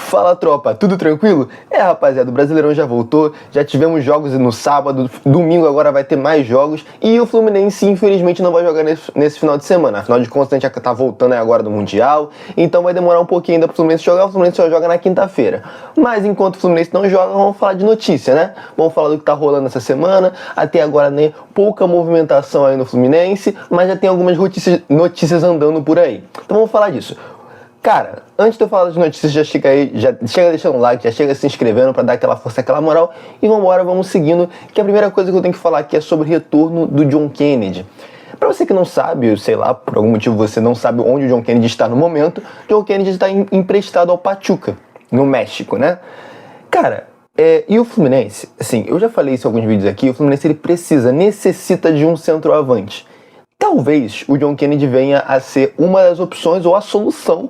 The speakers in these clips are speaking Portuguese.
Fala tropa, tudo tranquilo? Rapaziada, o Brasileirão já voltou, já tivemos jogos no sábado, domingo agora vai ter mais jogos e o Fluminense infelizmente não vai jogar nesse final de semana. Afinal de contas a gente já tá voltando agora do Mundial, então vai demorar um pouquinho ainda pro Fluminense jogar, o Fluminense só joga na quinta-feira. Mas enquanto o Fluminense não joga, vamos falar de notícia, né? Vamos falar do que tá rolando essa semana, até agora né, pouca movimentação aí no Fluminense, mas já tem algumas notícias andando por aí. Então vamos falar disso. Cara, antes de eu falar das notícias, já chega deixando um like, já chega se inscrevendo pra dar aquela força, aquela moral. E vamos seguindo, que a primeira coisa que eu tenho que falar aqui é sobre o retorno do John Kennedy. Pra você que não sabe, sei lá, por algum motivo você não sabe onde o John Kennedy está no momento, John Kennedy está emprestado ao Pachuca, no México, né? Cara, e o Fluminense, assim, eu já falei isso em alguns vídeos aqui, o Fluminense ele necessita de um centroavante. Talvez o John Kennedy venha a ser uma das opções ou a solução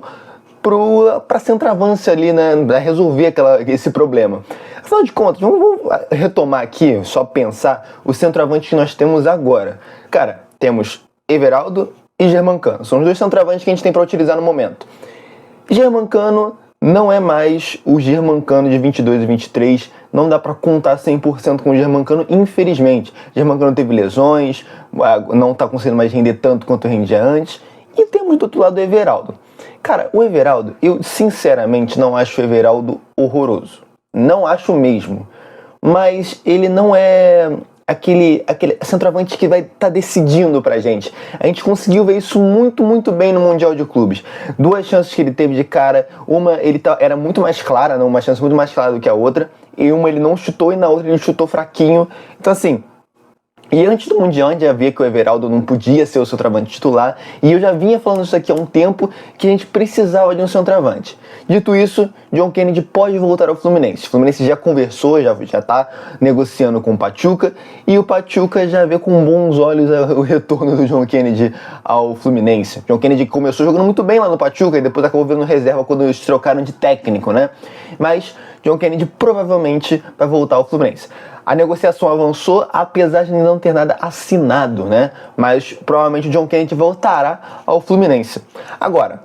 para centroavance ali, né, para resolver esse problema. Afinal de contas, vamos retomar aqui, só pensar o centroavante que nós temos agora. Cara, temos Everaldo e Germancano. São os dois centroavantes que a gente tem para utilizar no momento. Germancano não é mais o Germancano de 22 e 23, não dá pra contar 100% com o Germancano, infelizmente. Germancano teve lesões, não tá conseguindo mais render tanto quanto rendia antes. E temos do outro lado o Everaldo. Cara, o Everaldo, eu sinceramente não acho o Everaldo horroroso. Não acho mesmo. Mas ele não é aquele centroavante que vai estar decidindo pra gente. A gente conseguiu ver isso muito, muito bem no Mundial de Clubes. Duas chances que ele teve de cara, uma era muito mais clara, não, uma chance muito mais clara do que a outra, e uma ele não chutou e na outra ele chutou fraquinho. Então assim, e antes do Mundial a gente já via que o Everaldo não podia ser o centroavante titular, e eu já vinha falando isso aqui há um tempo, que a gente precisava de um centroavante. Dito isso, John Kennedy pode voltar ao Fluminense. O Fluminense já conversou, já está negociando com o Pachuca, e o Pachuca já vê com bons olhos o retorno do John Kennedy ao Fluminense. John Kennedy começou jogando muito bem lá no Pachuca, e depois acabou vendo reserva quando eles trocaram de técnico, né? Mas John Kennedy provavelmente vai voltar ao Fluminense. A negociação avançou, apesar de não ter nada assinado, né? Mas provavelmente o John Kennedy voltará ao Fluminense. Agora,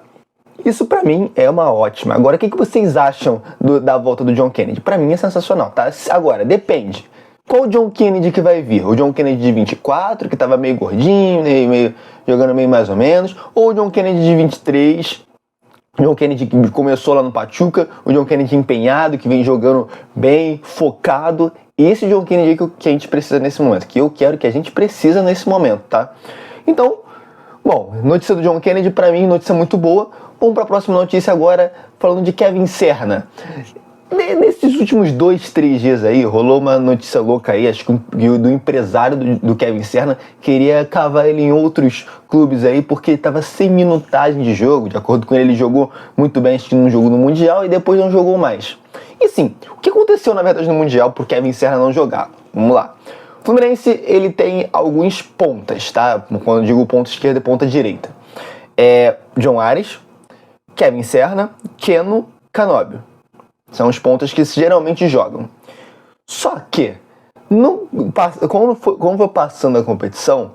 isso pra mim é uma ótima. Agora, o que vocês acham da volta do John Kennedy? Pra mim é sensacional, tá? Agora, depende. Qual o John Kennedy que vai vir? O John Kennedy de 24, que tava meio gordinho, jogando meio mais ou menos? Ou o John Kennedy de 23... O John Kennedy que começou lá no Pachuca, o John Kennedy empenhado, que vem jogando bem, focado. Esse John Kennedy que a gente precisa nesse momento, que eu quero que a gente precisa nesse momento, tá? Então, bom, notícia do John Kennedy pra mim, notícia muito boa. Vamos pra próxima notícia agora, falando de Kevin Serna. Nesses últimos 2-3 dias aí, rolou uma notícia louca aí, acho que do empresário do Kevin Serna queria cavar ele em outros clubes aí, porque ele tava sem minutagem de jogo. De acordo com ele jogou muito bem, acho que num jogo no Mundial, e depois não jogou mais. E sim, o que aconteceu na verdade no Mundial por Kevin Serna não jogar? Vamos lá. O Fluminense, ele tem alguns pontas, tá? Quando eu digo ponta esquerda e ponta direita. John Ares, Kevin Serna, Keno, Canóbio. São os pontas que geralmente jogam. Só que, quando foi passando a competição,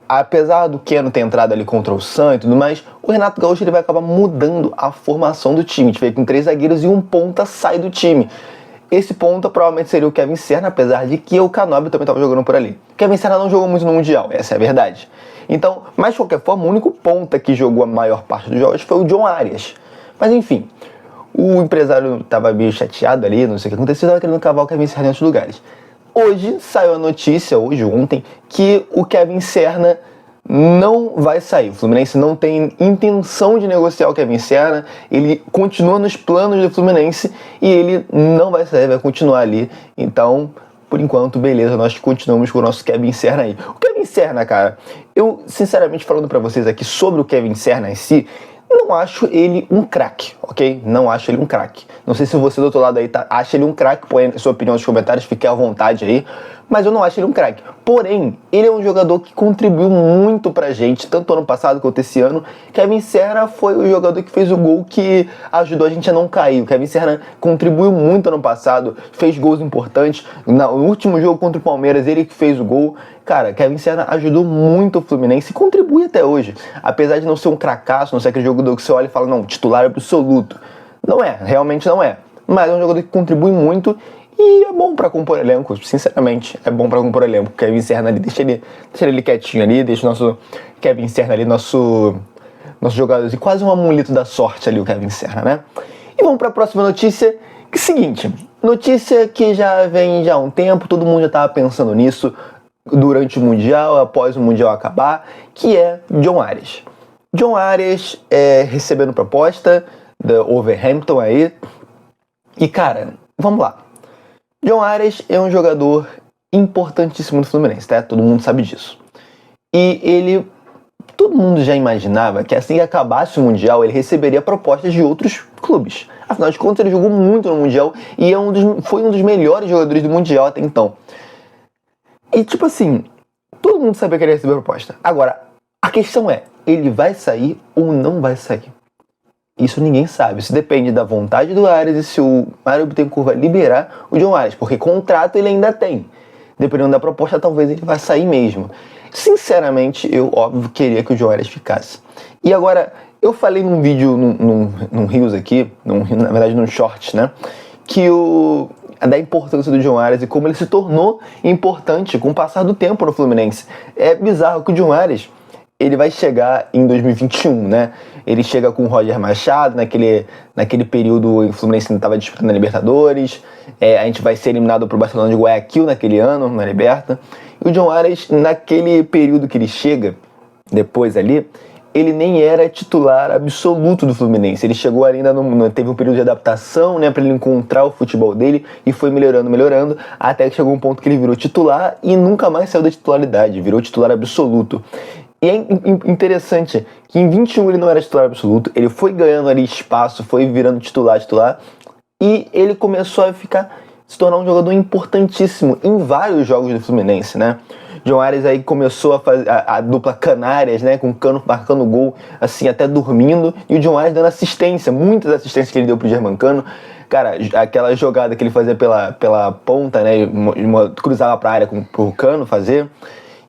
apesar do Keno ter entrado ali contra o Santos e tudo mais, o Renato Gaúcho ele vai acabar mudando a formação do time. A gente veio com 3 zagueiros e um ponta sai do time. Esse ponta provavelmente seria o Kevin Serna, apesar de que o Canóbio também estava jogando por ali. O Kevin Serna não jogou muito no Mundial, essa é a verdade. Então, mas de qualquer forma, o único ponta que jogou a maior parte dos jogos foi o John Arias. Mas enfim, o empresário estava meio chateado ali, não sei o que aconteceu, estava querendo cavar o Kevin Serna em outros lugares. Hoje saiu a notícia, ontem, que o Kevin Serna não vai sair. O Fluminense não tem intenção de negociar o Kevin Serna, ele continua nos planos do Fluminense e ele não vai sair, vai continuar ali. Então, por enquanto, beleza, nós continuamos com o nosso Kevin Serna aí. O Kevin Serna, cara, eu sinceramente falando pra vocês aqui sobre o Kevin Serna em si, não acho ele um craque, ok? Não acho ele um craque. Não sei se você do outro lado aí acha ele um craque, põe a sua opinião nos comentários, fique à vontade aí. Mas eu não acho ele um craque. Porém, ele é um jogador que contribuiu muito pra gente, tanto ano passado quanto esse ano. Kevin Serna foi o jogador que fez o gol que ajudou a gente a não cair. O Kevin Serna contribuiu muito ano passado, fez gols importantes. No último jogo contra o Palmeiras, ele que fez o gol. Cara, Kevin Serna ajudou muito o Fluminense e contribui até hoje. Apesar de não ser um cracaço, não ser aquele jogador que você olha e fala, não, titular absoluto. Não é, realmente não é. Mas é um jogador que contribui muito e é bom pra compor elenco, sinceramente. É bom pra compor elenco. Kevin Serna ali, deixa ele quietinho ali, deixa o nosso Kevin Serna ali, nosso jogador, quase um amuleto da sorte ali, o Kevin Serna, né? E vamos pra próxima notícia, que é o seguinte, notícia que já vem já há um tempo, todo mundo já tava pensando nisso durante o Mundial, após o Mundial acabar, que é John Arias. John Arias recebendo proposta da Wolverhampton aí. E cara, vamos lá. John Arias é um jogador importantíssimo no Fluminense, tá? Todo mundo sabe disso. E todo mundo já imaginava que assim que acabasse o Mundial, ele receberia propostas de outros clubes. Afinal de contas, ele jogou muito no Mundial e foi um dos melhores jogadores do Mundial até então. E tipo assim, todo mundo sabia que ele ia receber proposta. Agora, a questão é, ele vai sair ou não vai sair? Isso ninguém sabe. Isso depende da vontade do Arias e se o Mário Bittencourt vai liberar o John Arias, porque contrato ele ainda tem. Dependendo da proposta, talvez ele vá sair mesmo. Sinceramente, eu, óbvio, queria que o John Arias ficasse. E agora, eu falei num vídeo, num Reels aqui, na verdade num short, né? Da importância do John Arias e como ele se tornou importante com o passar do tempo no Fluminense. É bizarro que o John Arias, ele vai chegar em 2021, né? Ele chega com o Roger Machado, naquele período o Fluminense ainda estava disputando a Libertadores, a gente vai ser eliminado pro Barcelona de Guayaquil naquele ano, na Liberta. E o John Arias, naquele período que ele chega, depois ali, ele nem era titular absoluto do Fluminense. Ele chegou ainda, teve um período de adaptação, né, para ele encontrar o futebol dele, e foi melhorando, até que chegou um ponto que ele virou titular e nunca mais saiu da titularidade, virou titular absoluto. E é interessante que em 21 ele não era titular absoluto, ele foi ganhando ali espaço, foi virando titular, e ele começou a se tornar um jogador importantíssimo em vários jogos do Fluminense, né? John Arias aí começou a fazer a dupla Canárias, né? Com o Cano marcando gol, assim, até dormindo, e o John Arias dando assistência, muitas assistências que ele deu pro Germancano. Cara, aquela jogada que ele fazia pela ponta, né? Cruzava pra área pro Cano fazer.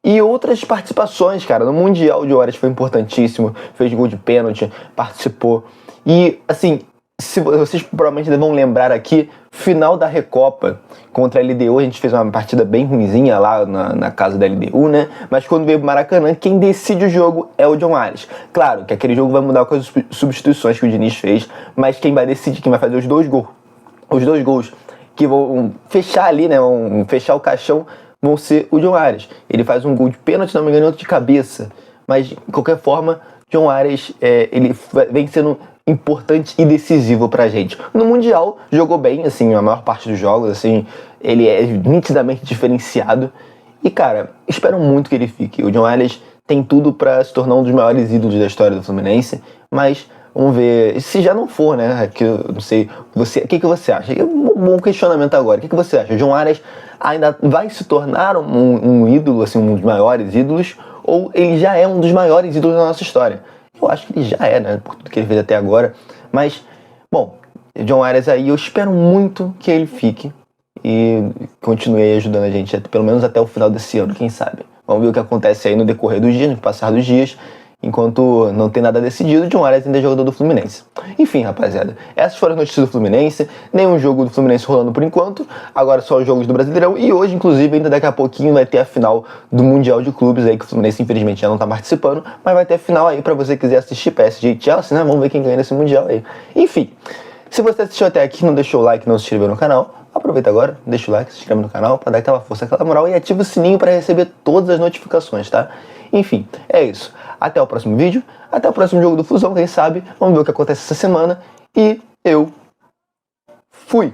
E outras participações, cara. No Mundial, o John Arias foi importantíssimo, fez gol de pênalti, participou. E, assim, vocês provavelmente vão lembrar aqui, final da Recopa contra a LDU, a gente fez uma partida bem ruinzinha lá na casa da LDU, né? Mas quando veio pro Maracanã, quem decide o jogo é o John Arias. Claro que aquele jogo vai mudar com as substituições que o Diniz fez, mas quem vai decidir, quem vai fazer os dois gols que vão fechar ali, né? Vão fechar o caixão, vão ser o John Arias. Ele faz um gol de pênalti, se não me engano, outro de cabeça. Mas, de qualquer forma, John Arias, ele vem sendo importante e decisivo pra gente. No Mundial, jogou bem, assim, a maior parte dos jogos, assim, ele é nitidamente diferenciado. E, cara, espero muito que ele fique. O John Arias tem tudo pra se tornar um dos maiores ídolos da história do Fluminense, mas vamos ver, se já não for, né, que eu não sei, o que você acha? É um bom questionamento agora, o que você acha? O John Arias ainda vai se tornar um ídolo, assim, um dos maiores ídolos, ou ele já é um dos maiores ídolos da nossa história? Eu acho que ele já é, né, por tudo que ele fez até agora, mas, bom, John Arias aí, eu espero muito que ele fique e continue aí ajudando a gente, pelo menos até o final desse ano, quem sabe. Vamos ver o que acontece aí no decorrer dos dias, no passar dos dias. Enquanto não tem nada decidido, John Arias ainda é jogador do Fluminense. Enfim, rapaziada, essas foram as notícias do Fluminense. Nenhum jogo do Fluminense rolando por enquanto. Agora só os jogos do Brasileirão. E hoje, inclusive, ainda daqui a pouquinho vai ter a final do Mundial de Clubes aí, que o Fluminense infelizmente já não tá participando. Mas vai ter a final aí pra você quiser assistir PSG e Chelsea, né? Vamos ver quem ganha nesse Mundial aí. Enfim, se você assistiu até aqui, não deixou o like, não se inscreveu no canal, aproveita agora, deixa o like, se inscreve no canal pra dar aquela força, aquela moral e ativa o sininho pra receber todas as notificações, tá? Enfim, é isso. Até o próximo vídeo, até o próximo jogo do Flusão, quem sabe. Vamos ver o que acontece essa semana. E eu fui!